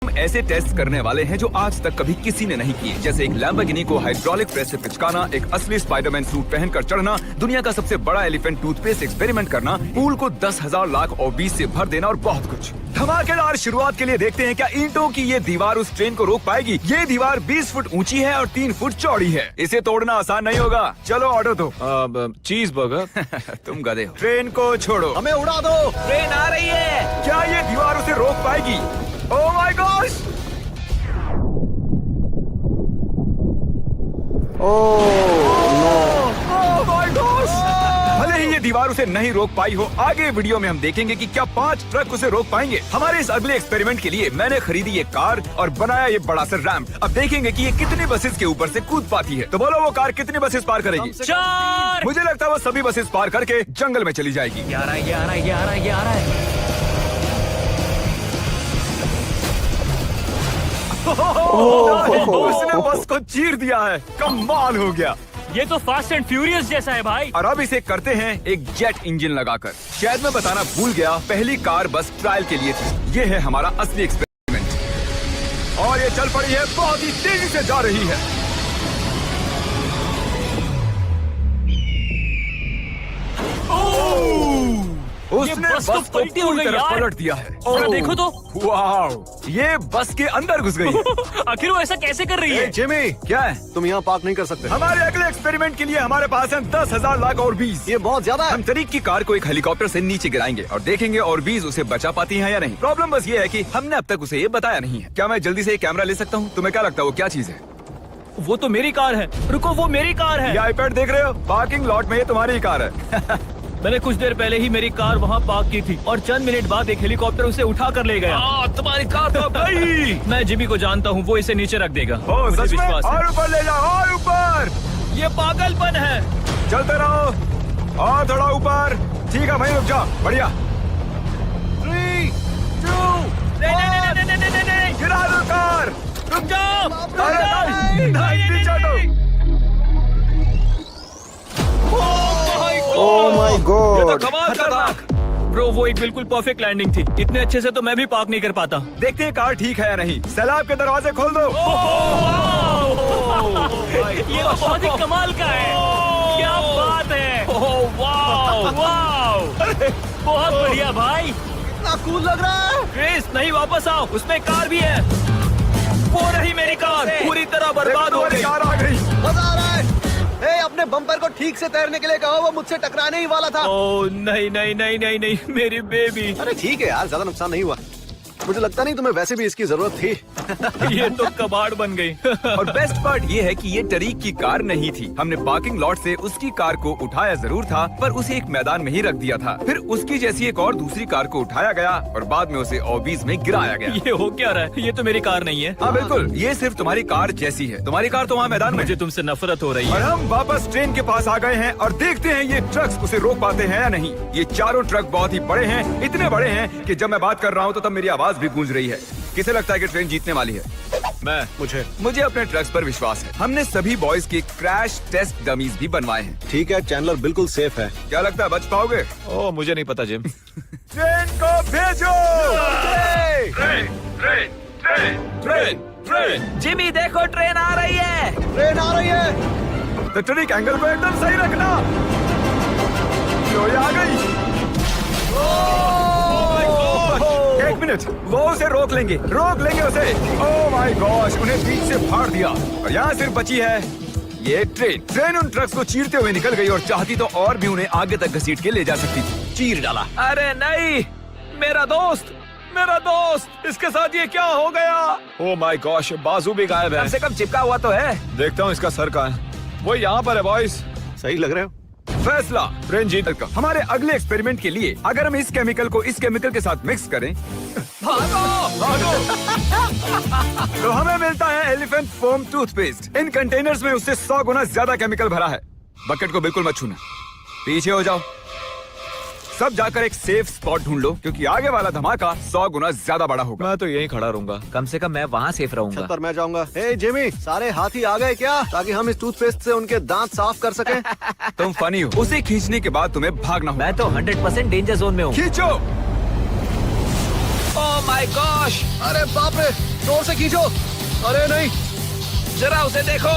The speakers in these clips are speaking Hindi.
हम ऐसे टेस्ट करने वाले हैं जो आज तक कभी किसी ने नहीं किए, जैसे एक लैम्बोर्गिनी को हाइड्रोलिक प्रेस से पिचकाना, एक असली स्पाइडरमैन सूट पहनकर चढ़ना, दुनिया का सबसे बड़ा एलिफेंट टूथपेस्ट एक्सपेरिमेंट करना, पूल को 10,000 लाख और 20 से भर देना और बहुत कुछ। धमाकेदार शुरुआत के लिए देखते हैं क्या ईंटों की ये दीवार उस ट्रेन को रोक पाएगी। ये दीवार 20 फुट ऊंची है और 3 फुट चौड़ी है। इसे तोड़ना आसान नहीं होगा। चलो ऑर्डर दो। चीज बर्गर। तुम गधे हो। ट्रेन को छोड़ो, हमें उड़ा दो। ट्रेन आ रही है। क्या ये दीवार उसे रोक पाएगी? ओह my gosh! Oh my gosh! भले ही ये दीवार उसे नहीं रोक पाई हो, आगे वीडियो में हम देखेंगे कि क्या 5 ट्रक उसे रोक पाएंगे। हमारे इस अगले एक्सपेरिमेंट के लिए मैंने खरीदी ये कार और बनाया ये बड़ा सा रैंप। अब देखेंगे कि ये कितनी बसेस के ऊपर से कूद पाती है। तो बोलो वो कार कितनी बसेस पार करेगी? 4। मुझे लगता है वो सभी बसेस पार करके जंगल में चली जाएगी। ये आ रहा है, ये आ रहा है, ये आ रहा है, ये आ रहा है। उसने बस को चीर दिया है। कमाल हो गया। ये तो फास्ट एंड फ्यूरियस जैसा है भाई। और अब इसे करते हैं एक जेट इंजन लगाकर। शायद मैं बताना भूल गया, पहली कार बस ट्रायल के लिए थी। ये है हमारा असली एक्सपेरिमेंट और ये चल पड़ी है, बहुत ही तेजी से जा रही है। उसने बस तो बस को पलटी हो पूरी गई तरह यार। पलट दिया है। जरा देखो तो। वाह, ये बस के अंदर घुस गई है। आखिर वो ऐसा कैसे कर रही है? जिमी, क्या है? तुम यहाँ पार्क नहीं कर सकते। हमारे अगले एक्सपेरिमेंट के लिए हमारे पास है 10,000 लाख और 20। ये बहुत ज्यादा है। हम तरीक की कार को एक हेलीकॉप्टर से नीचे गिराएंगे और देखेंगे और 20 उसे बचा पाती हैं या नहीं। प्रॉब्लम बस ये है कि हमने अब तक उसे ये बताया नहीं है। क्या मैं जल्दी से एक कैमरा ले सकता हूँ? तुम्हें क्या लगता है वो क्या चीज है? वो तो मेरी कार है। रुको, वो मेरी कार है। ये आईपैड देख रहे हो? पार्किंग लॉट में ये तुम्हारी ही कार है। मैंने कुछ देर पहले ही मेरी कार वहाँ पार्क की थी और चंद मिनट बाद एक हेलीकॉप्टर उसे उठा कर ले गया। तुम्हारी कार तो गई। मैं जिमी को जानता हूँ, वो इसे नीचे रख देगा। ओ, मुझे सच में? विश्वास है। और ऊपर ले जाओ, और ऊपर। ये पागलपन है। चलते रहो और थोड़ा ऊपर। ठीक है भाई, रुक जाओ। बढ़िया। 3, 2, नहीं, गिरा दो कार। रुक जाओ। अरे नहीं, पीछे हटो। ओह माय ये गॉड। तो कमाल का था। ब्रो, वो एक बिल्कुल परफेक्ट लैंडिंग थी। इतने अच्छे से तो मैं भी पार्क नहीं कर पाता। देखते हैं कार ठीक है या नहीं। सैलाब के दरवाजे खोल दो। ये तो बहुत ही कमाल का है। क्या बात है। बहुत बढ़िया भाई। इतना कूल लग रहा है। क्रिस, नहीं, वापस आओ, उसमें कार भी है। वो रही मेरी कार, पूरी तरह बर्बाद हो गई। कार आ गई। मजा आ रहा है। ए, अपने बम्पर को ठीक से तैरने के लिए कहो, वो मुझसे टकराने ही वाला था। ओह नहीं नहीं नहीं नहीं नहीं, मेरी बेबी। अरे ठीक है यार, ज्यादा नुकसान नहीं हुआ। मुझे लगता नहीं तुम्हें वैसे भी इसकी जरूरत थी। ये तो कबाड़ बन गई। और बेस्ट पार्ट ये है कि ये टरीक की कार नहीं थी। हमने पार्किंग लॉट से उसकी कार को उठाया जरूर था, पर उसे एक मैदान में ही रख दिया था। फिर उसकी जैसी एक और दूसरी कार को उठाया गया और बाद में उसे ऑबीज में गिराया गया। ये हो क्या रहा है? ये तो मेरी कार नहीं है। हाँ बिल्कुल, ये सिर्फ तुम्हारी कार जैसी है। तुम्हारी कार तो वहाँ मैदान में। मुझे तुमसे नफरत हो रही और है। हम वापस ट्रेन के पास आ गए हैं और देखते हैं ये ट्रक्स उसे रोक पाते हैं या नहीं। ये चारों ट्रक बहुत ही बड़े हैं, इतने बड़े हैं कि जब मैं बात कर रहा हूँ तो तब मेरी आवाज भी गूंज रही है। किसे लगता है कि ट्रेन जीतने वाली है? मुझे अपने ट्रक्स पर विश्वास है। हमने सभी बॉयज के क्रैश टेस्ट डमीज भी बनवाए हैं। ठीक है, चैंडलर बिल्कुल सेफ है। क्या लगता है बच पाओगे? ओह, मुझे नहीं पता जिम। ट्रेन को भेजो। ट्रेन। जिमी देखो, ट्रेन आ रही है। ट्रेन आ रही है। तो ट्रिक एंगल को एकदम सही रखना। लो, ये आ गई। एक मिनट, वो उसे रोक लेंगे उसे। ओह माय गॉश, उन्हें बीच से फाड़ दिया और यहाँ सिर्फ बची है ये ट्रेन उन ट्रक्स को चीरते हुए निकल गई और चाहती तो और भी उन्हें आगे तक घसीट के ले जा सकती थी। चीर डाला। अरे नहीं, मेरा दोस्त, इसके साथ ये क्या हो गया? ओह माय गॉश, बाजू भी गायब कम है। से कम चिपका हुआ तो है। देखता हूँ इसका सर कहाँ है। वो यहाँ पर है बॉयज। सही लग रहे हो। फैसला ट्रेन जीत का। हमारे अगले एक्सपेरिमेंट के लिए अगर हम इस केमिकल को इस केमिकल के साथ मिक्स करें भागो तो हमें मिलता है एलिफेंट फोम टूथपेस्ट। इन कंटेनर्स में उससे 100 गुना ज्यादा केमिकल भरा है। बकेट को बिल्कुल मत छूना, पीछे हो जाओ। सब जाकर एक सेफ स्पॉट ढूंढ लो क्योंकि आगे वाला धमाका 100 गुना ज्यादा बड़ा होगा। मैं तो यहीं खड़ा रहूंगा। कम से कम मैं वहाँ सेफ रहूंगा। छत पर मैं जाऊंगा। हे जिमी, सारे हाथी आ गए क्या, ताकि हम इस टूथपेस्ट से उनके दांत साफ कर सकें? तुम फनी हो। उसे खींचने के बाद तुम्हें भागना होगा। मैं तो 100% डेंजर जोन में हूँ। खींचो। ओह माय गॉश, अरे बाप रे, जोर से खींचो। अरे नहीं, जरा उसे देखो,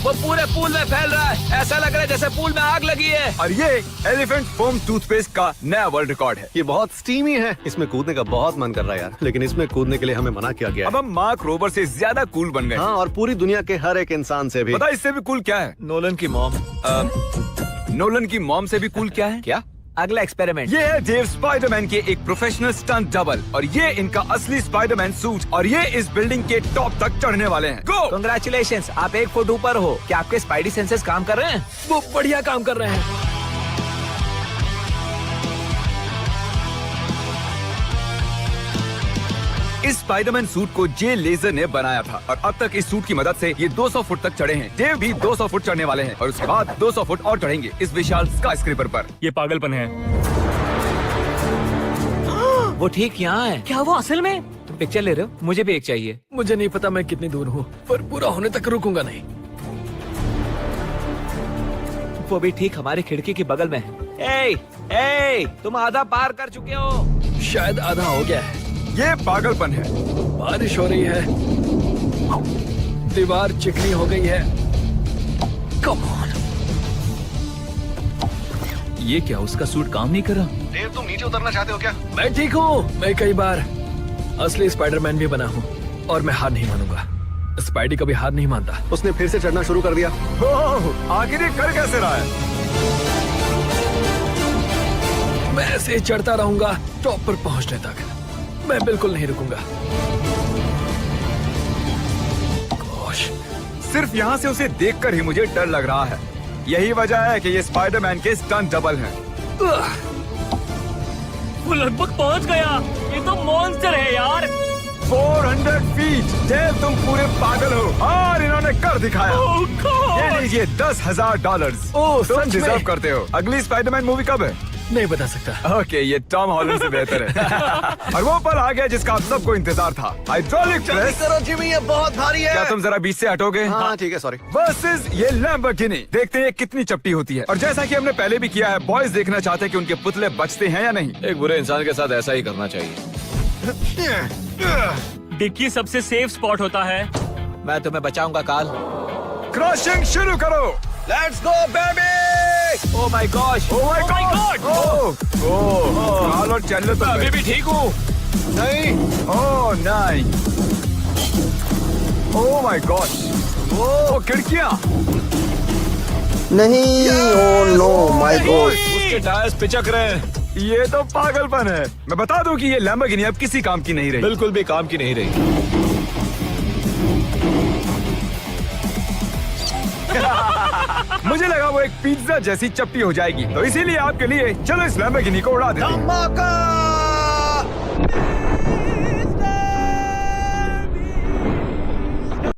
वो पूरे पूल में फैल रहा है। ऐसा लग रहा है जैसे पूल में आग लगी है। और ये एलिफेंट फोम टूथपेस्ट का नया वर्ल्ड रिकॉर्ड है। ये बहुत स्टीमी है। इसमें कूदने का बहुत मन कर रहा है यार, लेकिन इसमें कूदने के लिए हमें मना किया गया अब है। हम मार्क रोबर से ज्यादा कूल बन गए। हाँ, और पूरी दुनिया के हर एक इंसान से भी। पता है इससे भी कूल क्या है? नोलन की मॉम। नोलन की मॉम से भी कूल क्या है? क्या? अगला एक्सपेरिमेंट। ये है डेव स्पाइडरमैन के एक प्रोफेशनल स्टंट डबल, और ये इनका असली स्पाइडरमैन सूट, और ये इस बिल्डिंग के टॉप तक चढ़ने वाले हैं। गो! कांग्रेचुलेशंस, आप 1 फुट ऊपर हो। क्या आपके स्पाइडी सेंसेस काम कर रहे हैं? वो बढ़िया काम कर रहे हैं। इस स्पाइडरमैन सूट को जे लेजर ने बनाया था, और अब तक इस सूट की मदद से ये 200 फुट तक चढ़े हैं। डेव भी 200 फुट चढ़ने वाले हैं, और उसके बाद 200 फुट और चढ़ेंगे इस विशाल स्काईस्क्रेपर पर। ये पागलपन है। वो ठीक यहाँ है। क्या वो असल में? तुम पिक्चर ले रहे हो? मुझे भी एक चाहिए। मुझे नहीं पता मैं कितनी दूर हूँ, पर पूरा होने तक रुकूंगा नहीं। वो भी ठीक हमारी खिड़की के बगल में है। ए, तुम आधा पार कर चुके हो। शायद आधा हो गया है। ये पागलपन है। बारिश हो रही है, दीवार चिकनी हो गई है। Come on. ये क्या, उसका सूट काम नहीं कर रहा? देव, तुम नीचे उतरना चाहते हो क्या? मैं ठीक हूँ। मैं कई बार असली स्पाइडरमैन भी बना हूँ, और मैं हार नहीं मानूंगा। स्पाइडी कभी हार नहीं मानता। उसने फिर से चढ़ना शुरू कर दिया। ओह, आखिर ये कर कैसे रहा है? मैं ऐसे ही चढ़ता रहूंगा टॉप पर पहुंचने तक। मैं बिल्कुल नहीं रुकूंगा। गॉश, सिर्फ यहाँ से उसे देखकर ही मुझे डर लग रहा है। यही वजह है कि ये स्पाइडरमैन के स्टंट डबल हैं। वो लगभग पहुंच गया। ये तो मॉन्स्टर है यार। 400 फीट। डेव, तुम पूरे पागल हो, और इन्होंने कर दिखाया। Oh, God! ये लीजिए $10,000। ओह, तुम सच में? डिजर्व करते हो। अगली स्पाइडरमैन मूवी कब है? नहीं बता सकता। ओके, ये टॉम हॉलैंड से बेहतर है। और वो पल आ गया जिसका आप सबको इंतजार था। हाइड्रोलिक जल्दी प्रेस। करो जिमी, ये बहुत भारी है। क्या तुम जरा बीच से हटोगे? हाँ ठीक है, सॉरी। वर्सेस ये लैम्बोर्गिनी। देखते हैं ये कितनी चपटी होती है। और जैसा कि हमने पहले भी किया है, बॉयज देखना चाहते हैं कि उनके पुतले बचते हैं या नहीं। एक बुरे इंसान के साथ ऐसा ही करना चाहिए। डिक्की सबसे सेफ स्पॉट होता है। मैं तुम्हें बचाऊंगा काल। क्रशिंग शुरू करो। Let's go baby. Oh my gosh, oh my God. Oh, काल और चैनल तो अभी भी ठीक हूँ। नहीं, ओह नहीं। ओह माय गॉड। ओह, खिड़कियां। नहीं, ओ नो माय गॉड। उसके टायर्स पिचक रहे हैं। ये तो पागलपन है। मैं बता दूं कि ये लैम्बोर्गिनी अब किसी काम की नहीं रही। बिल्कुल भी काम की नहीं रही। मुझे लगा वो एक पिज्जा जैसी चपटी हो जाएगी, तो इसीलिए आपके लिए चलो इस लैम्बोर्गिनी को उड़ा देते हैं। धमाका!